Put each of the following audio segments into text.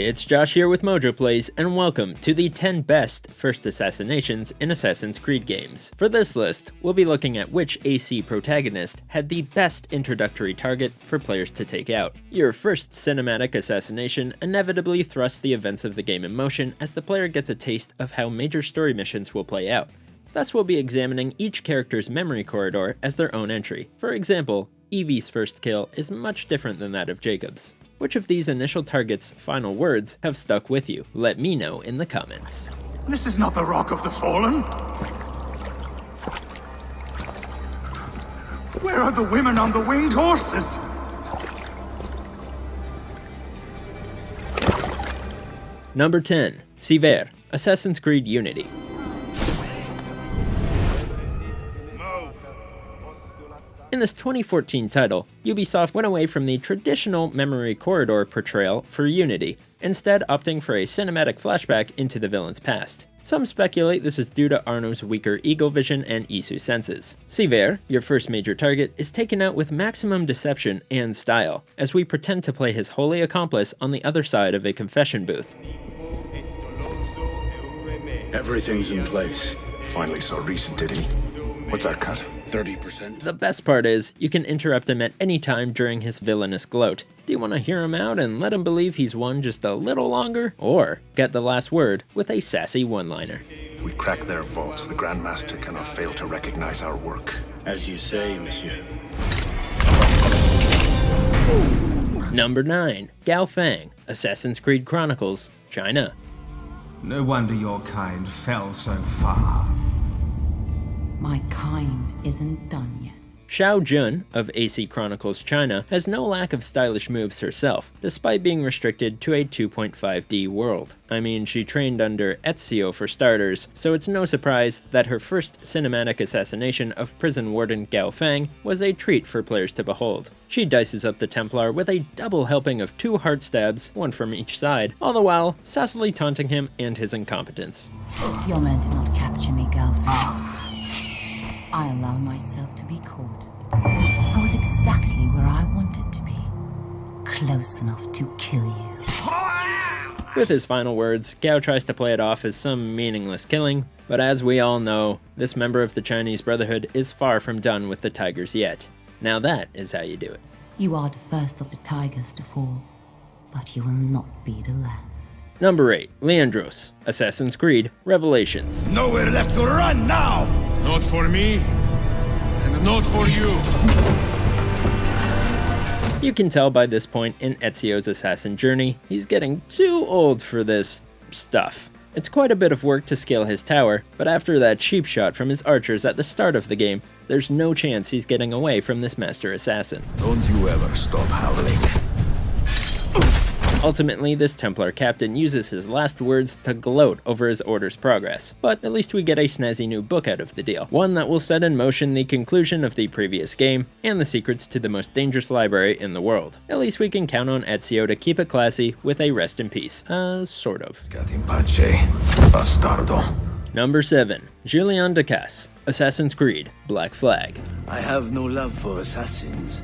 It's Josh here with MojoPlays, and welcome to the 10 best first assassinations in Assassin's Creed games. For this list, we'll be looking at which AC protagonist had the best introductory target for players to take out. Your first cinematic assassination inevitably thrusts the events of the game in motion as the player gets a taste of how major story missions will play out. Thus, we'll be examining each character's memory corridor as their own entry. For example, Evie's first kill is much different than that of Jacob's. Which of these initial targets' final words have stuck with you? Let me know in the comments. This is not the Rock of the Fallen. Where are the women on the winged horses? Number 10. Sivert, Assassin's Creed Unity. In this 2014 title, Ubisoft went away from the traditional memory corridor portrayal for Unity, instead opting for a cinematic flashback into the villain's past. Some speculate this is due to Arno's weaker eagle vision and Isu senses. Sivert, your first major target, is taken out with maximum deception and style, as we pretend to play his holy accomplice on the other side of a confession booth. Everything's in place. Finally saw recent, did he? What's our cut? 30%. The best part is, you can interrupt him at any time during his villainous gloat. Do you want to hear him out and let him believe he's won just a little longer? Or get the last word with a sassy one-liner. We crack their vaults. The Grandmaster cannot fail to recognize our work. As you say, monsieur. Number 9. Gao Fang, Assassin's Creed Chronicles, China. No wonder your kind fell so far. My kind isn't done yet. Xiao Jun of AC Chronicles China has no lack of stylish moves herself, despite being restricted to a 2.5D world. I mean, she trained under Ezio for starters, so it's no surprise that her first cinematic assassination of prison warden Gao Fang was a treat for players to behold. She dices up the Templar with a double helping of 2 heart stabs, one from each side, all the while sassily taunting him and his incompetence. Your men did not capture me, Gao Fang. I allowed myself to be caught. I was exactly where I wanted to be. Close enough to kill you. With his final words, Gao tries to play it off as some meaningless killing, but as we all know, this member of the Chinese Brotherhood is far from done with the tigers yet. Now that is how you do it. You are the first of the tigers to fall, but you will not be the last. Number 8. Leandros, Assassin's Creed Revelations. Nowhere left to run now! Not for me, and not for you. You can tell by this point in Ezio's assassin journey, he's getting too old for this stuff. It's quite a bit of work to scale his tower, but after that cheap shot from his archers at the start of the game, there's no chance he's getting away from this master assassin. Don't you ever stop howling. Ultimately, this Templar captain uses his last words to gloat over his order's progress, but at least we get a snazzy new book out of the deal, one that will set in motion the conclusion of the previous game and the secrets to the most dangerous library in the world. At least we can count on Ezio to keep it classy with a rest in peace. Sort of. Gat in pace, bastardo. Number 7. Julien du Casse, Assassin's Creed Black Flag. I have no love for assassins,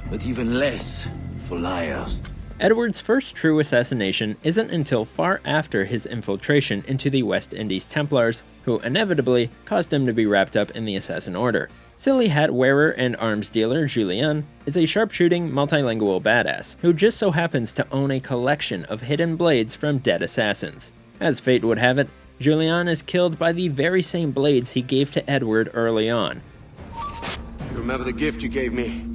but even less for liars. Edward's first true assassination isn't until far after his infiltration into the West Indies Templars, who inevitably caused him to be wrapped up in the Assassin Order. Silly hat wearer and arms dealer Julien is a sharpshooting, multilingual badass who just so happens to own a collection of hidden blades from dead assassins. As fate would have it, Julien is killed by the very same blades he gave to Edward early on. You remember the gift you gave me?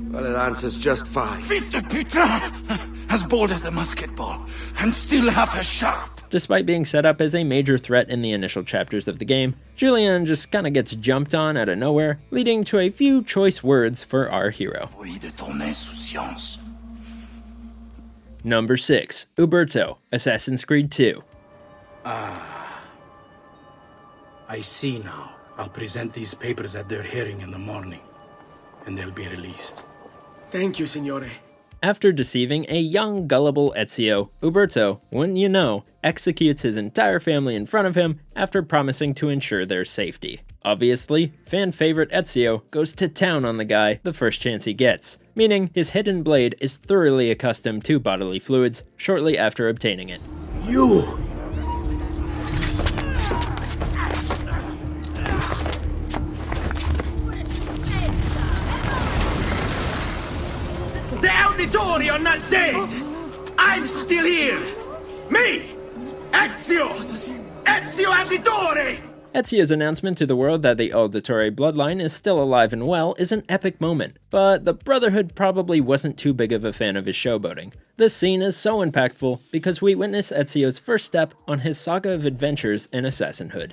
Well, it answers just fine. Fils de putain! As bold as a musket ball, and still half as sharp. Despite being set up as a major threat in the initial chapters of the game, Julien just kinda gets jumped on out of nowhere, leading to a few choice words for our hero. Oui, de ton insouciance. Number 6. Uberto, Assassin's Creed 2. I see now. I'll present these papers at their hearing in the morning, and they'll be released. Thank you, signore. After deceiving a young, gullible Ezio, Uberto, wouldn't you know, executes his entire family in front of him after promising to ensure their safety. Obviously, fan favorite Ezio goes to town on the guy the first chance he gets, meaning his hidden blade is thoroughly accustomed to bodily fluids shortly after obtaining it. You! The auditori are not dead! I'm still here! Me! Ezio! Ezio Auditore! Ezio's announcement to the world that the Auditore bloodline is still alive and well is an epic moment, but the Brotherhood probably wasn't too big of a fan of his showboating. This scene is so impactful because we witness Ezio's first step on his saga of adventures in assassinhood.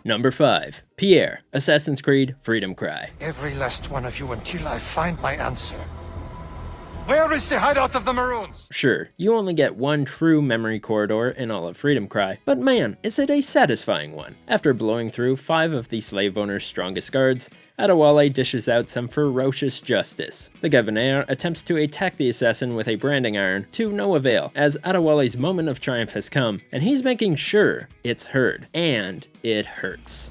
Number 5. Pierre, Assassin's Creed Freedom Cry. Every last one of you until I find my answer. Where is the hideout of the Maroons? Sure, you only get one true memory corridor in all of Freedom Cry, but man, is it a satisfying one. After blowing through 5 of the slave owner's strongest guards, Adewale dishes out some ferocious justice. The Governor attempts to attack the assassin with a branding iron to no avail, as Adewale's moment of triumph has come, and he's making sure it's heard, and it hurts.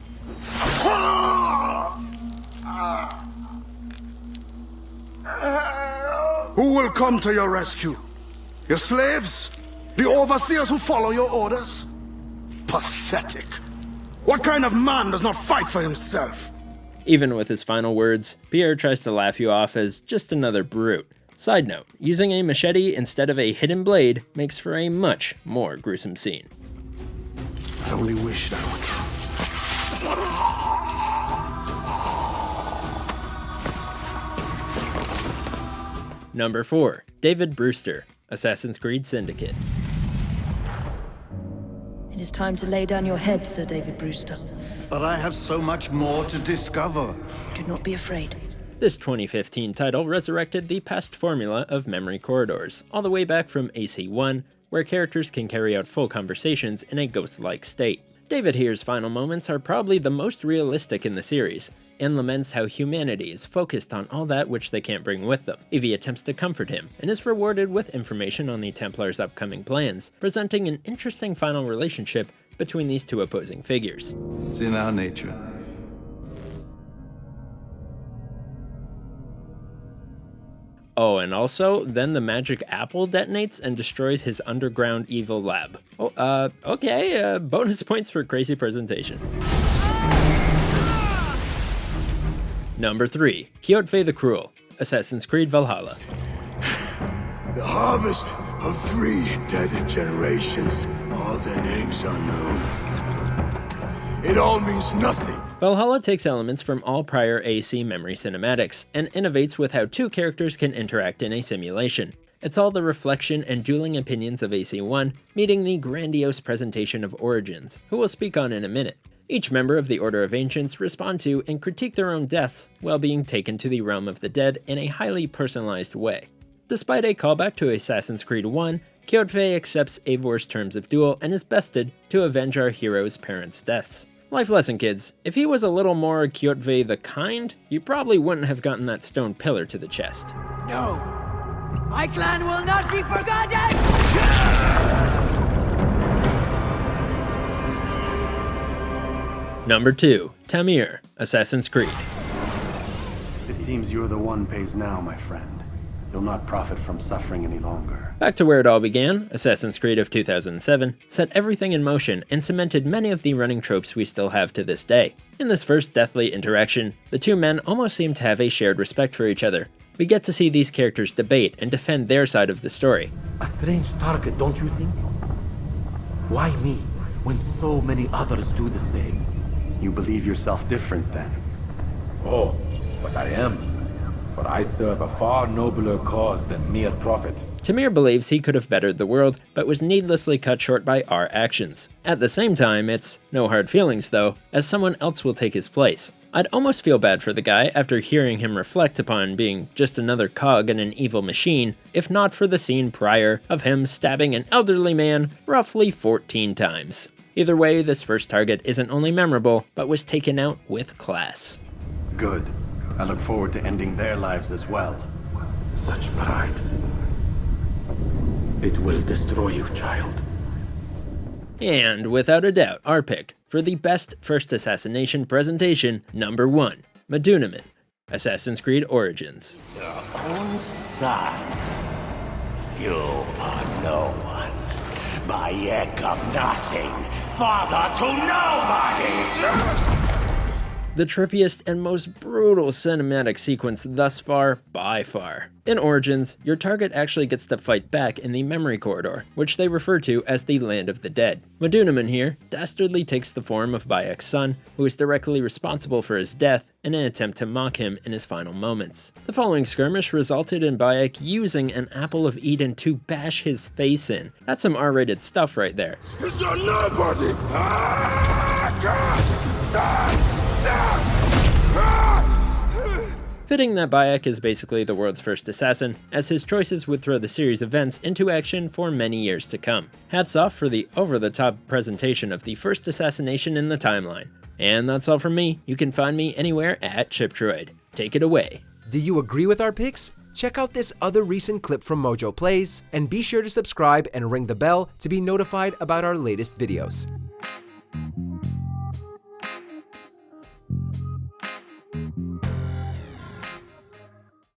Who will come to your rescue? Your slaves? The overseers who follow your orders? Pathetic. What kind of man does not fight for himself? Even with his final words, Pierre tries to laugh you off as just another brute. Side note, using a machete instead of a hidden blade makes for a much more gruesome scene. I only wish that were true. Number 4. David Brewster, Assassin's Creed Syndicate. It is time to lay down your head, Sir David Brewster. But I have so much more to discover. Do not be afraid. This 2015 title resurrected the past formula of memory corridors, all the way back from AC1, where characters can carry out full conversations in a ghost-like state. David here's final moments are probably the most realistic in the series, and laments how humanity is focused on all that which they can't bring with them. Evie attempts to comfort him, and is rewarded with information on the Templars' upcoming plans, presenting an interesting final relationship between these two opposing figures. It's in our nature. Oh, and also, then the magic apple detonates and destroys his underground evil lab. Oh, okay, bonus points for crazy presentation. Number 3. Kjotve the Cruel, Assassin's Creed Valhalla. The harvest of 3 dead generations, all their names unknown. It all means nothing. Valhalla takes elements from all prior AC memory cinematics, and innovates with how 2 characters can interact in a simulation. It's all the reflection and dueling opinions of AC1, meeting the grandiose presentation of Origins, who we'll speak on in a minute. Each member of the Order of Ancients respond to and critique their own deaths while being taken to the realm of the dead in a highly personalized way. Despite a callback to Assassin's Creed 1, Kjotve accepts Eivor's terms of duel and is bested to avenge our hero's parents' deaths. Life lesson, kids. If he was a little more Kjotve the Kind, you probably wouldn't have gotten that stone pillar to the chest. No! My clan will not be forgotten! Number 2. Tamir, Assassin's Creed. It seems you're the one pays now, my friend. You'll not profit from suffering any longer. Back to where it all began, Assassin's Creed of 2007 set everything in motion and cemented many of the running tropes we still have to this day. In this first deathly interaction, the 2 men almost seem to have a shared respect for each other. We get to see these characters debate and defend their side of the story. A strange target, don't you think? Why me, when so many others do the same? You believe yourself different then? Oh, but I am. But I serve a far nobler cause than mere profit. Tamir believes he could have bettered the world, but was needlessly cut short by our actions. At the same time, it's no hard feelings though, as someone else will take his place. I'd almost feel bad for the guy after hearing him reflect upon being just another cog in an evil machine, if not for the scene prior of him stabbing an elderly man roughly 14 times. Either way, this first target isn't only memorable, but was taken out with class. Good. I look forward to ending their lives as well. Such pride. It will destroy you, child. And without a doubt, our pick for the best first assassination presentation, number 1, Medunamin, Assassin's Creed Origins. Your own son. You are no one. Bayek of nothing. Father to nobody! The trippiest and most brutal cinematic sequence thus far, by far. In Origins, your target actually gets to fight back in the memory corridor, which they refer to as the Land of the Dead. Medunamin here dastardly takes the form of Bayek's son, who is directly responsible for his death, in an attempt to mock him in his final moments. The following skirmish resulted in Bayek using an Apple of Eden to bash his face in. That's some R-rated stuff right there. Is there nobody? Fitting that Bayek is basically the world's first assassin, as his choices would throw the series' events into action for many years to come. Hats off for the over-the-top presentation of the first assassination in the timeline. And that's all from me. You can find me anywhere at ChipDroid. Take it away. Do you agree with our picks? Check out this other recent clip from MojoPlays, and be sure to subscribe and ring the bell to be notified about our latest videos.